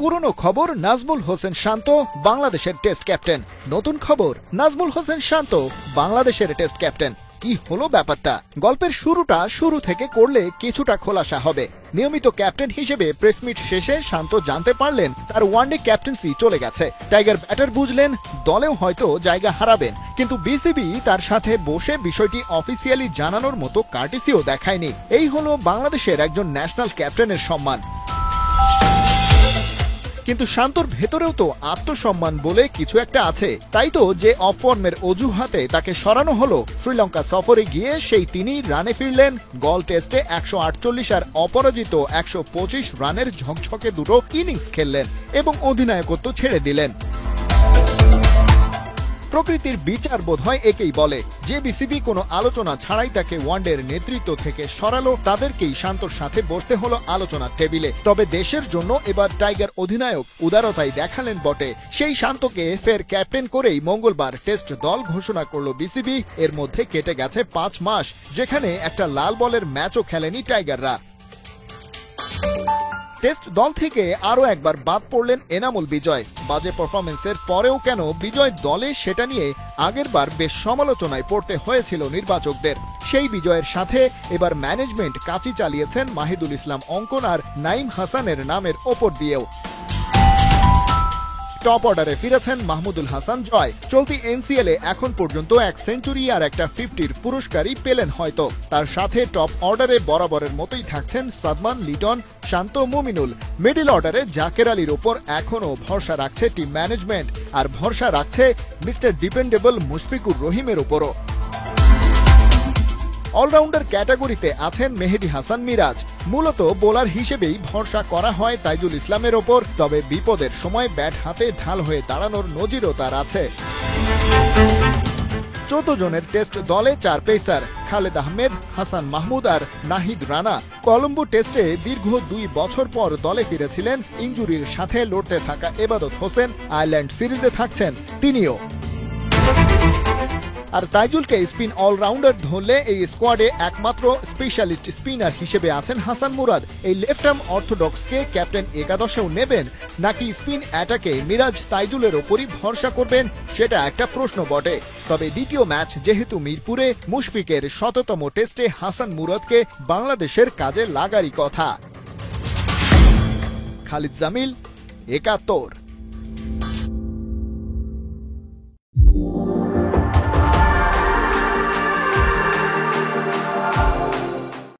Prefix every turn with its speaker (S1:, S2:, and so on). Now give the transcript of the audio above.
S1: পুরনো খবর, নাজমুল হোসেন শান্ত বাংলাদেশের টেস্ট ক্যাপ্টেন। নতুন খবর, নাজমুল হোসেন শান্ত বাংলাদেশের টেস্ট ক্যাপ্টেন। কি হলো ব্যাপারটা? গল্পের শুরুটা শুরু থেকে করলে কিছুটা খোলাসা হবে। নিয়মিত ক্যাপ্টেন হিসেবে প্রেসমিট শেষে শান্ত জানতে পারলেন তার ওয়ানডে ক্যাপ্টেন্সি চলে গেছে। টাইগার ব্যাটার বুঝলেন দলেও হয়তো জায়গা হারাবেন, কিন্তু বিসিবি তার সাথে বসে বিষয়টি অফিসিয়ালি জানানোর মতো কার্টিসিও দেখায়নি। এই হলো বাংলাদেশের একজন ন্যাশনাল ক্যাপ্টেনের সম্মান। কিন্তু শান্তর ভেতরেও তো আত্মসম্মান বলে কিছু একটা আছে। তাই তো যে অফ ফর্মের অজুহাতে তাকে সরানো হলো, শ্রীলঙ্কা সফরে গিয়ে সেই তিনি রানে ফিরলেন। গল টেস্টে 148 আর অপরাজিত 125 রানের ঝকঝকে দুটো ইনিংস খেললেন এবং অধিনায়কত্ব ছেড়ে দিলেন। প্রকৃতির বিচার বোধহয় একেই বলে। যে বিসিবি কোনো আলোচনা ছাড়াই তাকে ওয়ানডের নেতৃত্ব থেকে সরালো, তাদেরকেই শান্তর সাথে বসতে হলো আলোচনার টেবিলে। তবে দেশের জন্য এবার টাইগার অধিনায়ক উদারতাই দেখালেন বটে। সেই শান্তকে ফের ক্যাপ্টেন করেই মঙ্গলবার টেস্ট দল ঘোষণা করল বিসিবি। এর মধ্যে কেটে গেছে 5 মাস, যেখানে একটা লাল বলের ম্যাচও খেলেনি টাইগাররা। টেস্ট দল থেকে আরও একবার বাদ পড়লেন এনামুল বিজয়। বাজে পারফরমেন্সের পরেও কেন বিজয় দলে, সেটা নিয়ে আগেরবার বেশ সমালোচনায় পড়তে হয়েছিল নির্বাচকদের। সেই বিজয়ের সাথে এবার ম্যানেজমেন্ট কাচি চালিয়েছেন মাহিদুল ইসলাম অঙ্কন আর নাইম হাসানের নামের ওপর দিয়েও। টপ অর্ডারে ফিরেছেন মাহমুদুল হাসান জয়। চলতি এনসিএলে এখন পর্যন্ত 1 সেঞ্চুরি আর একটা 50-র পুরস্কারই পেলেন হয়তো। তার সাথে টপ অর্ডারে বরাবরের মতোই থাকছেন সাদমান, লিটন, শান্ত, মুমিনুল। মিডল অর্ডারে জাকের আলীর ওপর এখনও ভরসা রাখছে টিম ম্যানেজমেন্ট, আর ভরসা রাখছে মিস্টার ডিপেন্ডেবল মুশফিকুর রহিমের ওপরও। অলরাউন্ডার ক্যাটাগরিতে আছেন মেহেদী হাসান মিরাজ। মূলত বোলার হিসেবেই ভরসা করা হয় তাইজুল ইসলামের ওপর, তবে বিপদের সময় ব্যাট হাতে ঢাল হয়ে দাঁড়ানোর নজিরও তার আছে। 14 জনের টেস্ট দলে 4 পেসার, খালেদ আহমেদ, হাসান মাহমুদ আর নাহিদ রানা। কলম্বো টেস্টে দীর্ঘ 2 বছর পর দলে ফিরেছিলেন। ইনজুরির সাথে লড়তে থাকা এবাদত হোসেন আয়ারল্যান্ড সিরিজে থাকছেন তিনিও। আর তাইজুলকে স্পিন অলরাউন্ডার ধরলে এই স্কোয়াডে একমাত্র স্পেশালিস্ট স্পিনার হিসেবে আছেন হাসান মুরাদ। এই লেফট আর্ম অর্থোডক্সকে ক্যাপ্টেন একাদশেও নেবেন, নাকি স্পিন অ্যাটাকে মিরাজ তাইজুলের ওপরই ভরসা করবেন, সেটা একটা প্রশ্ন বটে। তবে দ্বিতীয় ম্যাচ যেহেতু মিরপুরে, মুশফিকের 100তম টেস্টে হাসান মুরাদকে বাংলাদেশের কাজে লাগারই কথা। খালিদ জামিল, 71।